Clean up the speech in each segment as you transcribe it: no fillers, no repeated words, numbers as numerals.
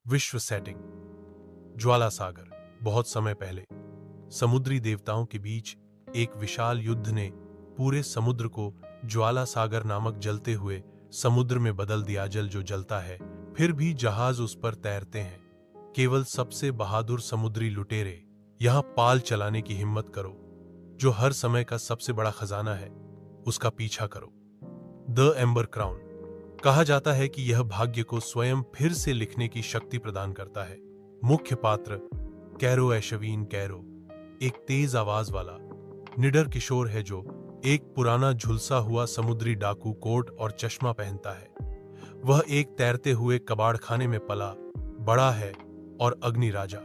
विश्व सेटिंग। ज्वाला सागर। बहुत समय पहले समुद्री देवताओं के बीच एक विशाल युद्ध ने पूरे समुद्र को ज्वाला सागर नामक जलते हुए समुद्र में बदल दिया। जल जो जलता है फिर भी जहाज उस पर तैरते हैं। केवल सबसे बहादुर समुद्री लुटेरे यहां पाल चलाने की हिम्मत करो। जो हर समय का सबसे बड़ा खजाना है उसका पीछा करो। The amber crown. कहा जाता है कि यह भाग्य को स्वयं फिर से लिखने की शक्ति प्रदान करता है। मुख्य पात्र कैरो एशवीन कैरो एक तेज आवाज वाला निडर किशोर है जो एक पुराना झुलसा हुआ समुद्री डाकू कोट और चश्मा पहनता है। वह एक तैरते हुए कबाड़खाने में पला बड़ा है और अग्नि राजा।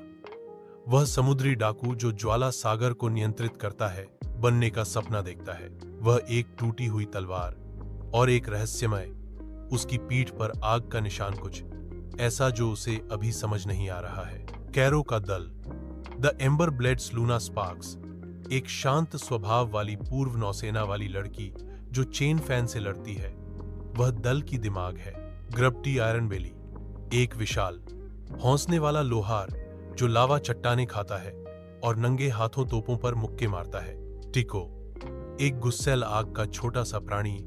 वह समुद्री डाकू जो ज्वाला सागर को नियंत्रित करता है बनने का सपना देखता है। वह एक टूटी हुई तलवार और एक रहस्यमय उसकी पीठ पर आग का निशान, कुछ ऐसा जो उसे अभी समझ नहीं आ रहा है। कैरो का दल the amber blades Luna sparks एक शांत स्वभाव वाली पूर्व नौसेना वाली लड़की जो चेन फैन से लड़ती है। वह दल की दिमाग है। ग्रब्टी आयरन बेली एक विशाल हौंसने वाला लोहार जो लावा चट्टाने खाता है और नंगे हाथों तोपों पर मुक्के मारता है। टिको एक गुस्सैल आग का छोटा सा प्राणी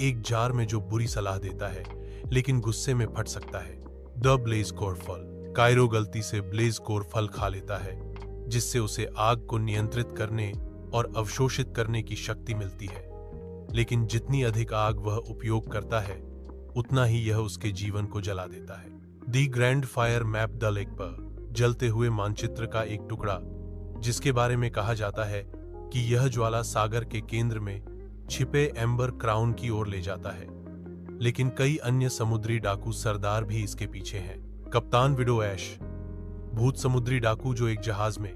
एक जार में जो बुरी सलाह देता है लेकिन गुस्से में फट सकता है। द ब्लेज कोर फल। कायरो गलती से ब्लेज कोर फल खा लेता है जिससे उसे आग को नियंत्रित करने और अवशोषित करने की शक्ति मिलती है, लेकिन जितनी अधिक आग वह उपयोग करता है उतना ही यह उसके जीवन को जला देता है। The grand fire map the lake पर जलते हुए मानचित्र का एक टुकड़ा जिसके बारे में कहा जाता है कि यह ज्वाला सागर के केंद्र में छिपे एम्बर क्राउन की ओर ले जाता है, लेकिन कई अन्य समुद्री डाकू सरदार भी इसके पीछे हैं। कप्तान विडो ऐश भूत समुद्री डाकू जो एक जहाज में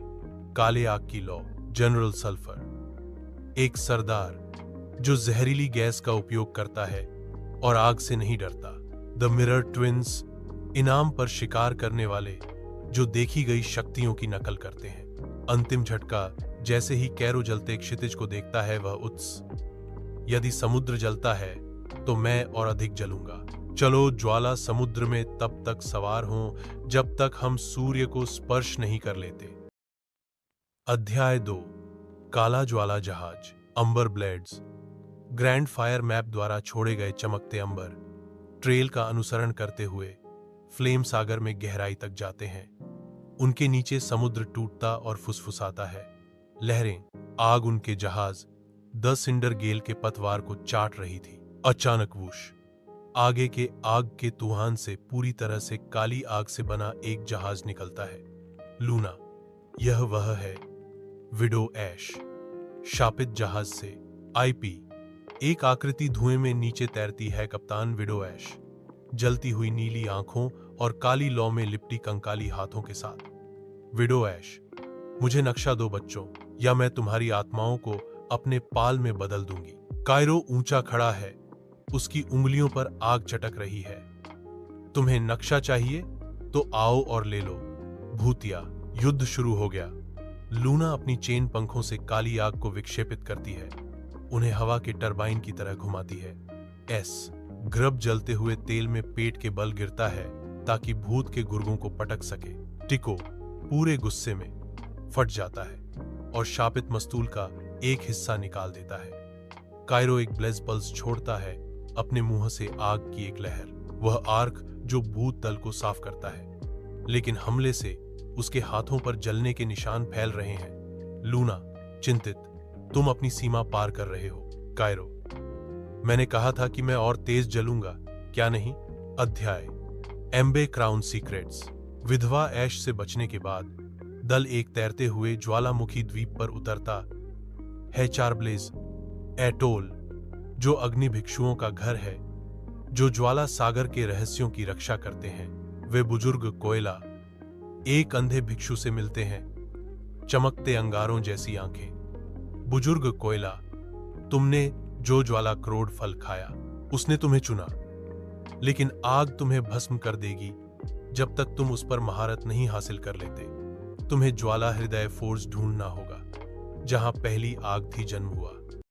काले आग की लौ। जनरल सल्फर एक सरदार जो जहरीली गैस का उपयोग करता है और आग से नहीं डरता। द मिरर ट्विंस इनाम पर शिकार करने वाले जो देखी गई शक्तियों की नकल करते हैं। अंतिम झटका जैसे ही कैरो जलते क्षितिज को देखता है वह उत्स यदि समुद्र जलता है तो मैं और अधिक जलूंगा। चलो ज्वाला समुद्र में तब तक सवार हों जब तक हम सूर्य को स्पर्श नहीं कर लेते। अध्याय 2 काला ज्वाला जहाज। अंबर ब्लेड्स ग्रैंड फायर मैप द्वारा छोड़े गए चमकते अंबर ट्रेल का अनुसरण करते हुए फ्लेम सागर में गहराई तक जाते हैं। उनके नीचे समुद्र टूटता और फुसफुसाता है। लहरें आग उनके जहाज द सिंडर गेल के पतवार को चाट रही थी। अचानक वूश आगे के आग के तूफान से पूरी तरह से काली आग से बना एक जहाज निकलता है। लूना यह वह है। विडो ऐश शापित जहाज से आईपी एक आकृति धुएं में नीचे तैरती है। कप्तान विडो ऐश जलती हुई नीली आंखों और काली लौ में लिपटी कंकाली हाथों के साथ। विडो ऐश मुझे नक्शा दो बच्चों या मैं तुम्हारी आत्माओं को अपने पाल में बदल दूंगी। कायरो ऊंचा खड़ा है, उसकी उंगलियों पर आग चटक रही है। तुम्हें नक्शा चाहिए तो आओ और ले लो। भूतिया युद्ध शुरू हो गया। लूना अपनी चेन पंखों से काली आग को विक्षेपित करती है, उन्हें हवा के टरबाइन की तरह घुमाती है। ग्रब जलते हुए तेल में पेट के बल गिरता है ताकि भूत के गुर्गों को पटक सके। टिको पूरे गुस्से में फट जाता है और शापित मस्तूल का एक हिस्सा निकाल देता है। कायरो एक ब्लेज पल्स छोड़ता है, अपने मुंह से आग की एक लहर। वह आर्क जो भूत दल को साफ करता है, लेकिन हमले से उसके हाथों पर जलने के निशान फैल रहे हैं। लूना चिंतित, तुम अपनी सीमा पार कर रहे हो। कायरो मैंने कहा था कि मैं और तेज जलूंगा, क्या नहीं? अध्याय एम्बे क्राउन सीक्रेट्स। विधवा ऐश से बचने के बाद दल एक तैरते हुए ज्वालामुखी द्वीप पर उतरता है। चारब्लेज एटोल जो अग्नि भिक्षुओं का घर है जो ज्वाला सागर के रहस्यों की रक्षा करते हैं। वे बुजुर्ग कोयला एक अंधे भिक्षु से मिलते हैं, चमकते अंगारों जैसी आंखें। बुजुर्ग कोयला तुमने जो ज्वाला क्रोड फल खाया उसने तुम्हें चुना, लेकिन आग तुम्हें भस्म कर देगी जब तक तुम उस पर महारत नहीं हासिल कर लेते। तुम्हें ज्वाला हृदय फोर्स ढूंढना होगा जहां पहली आग थी जन्म हुआ।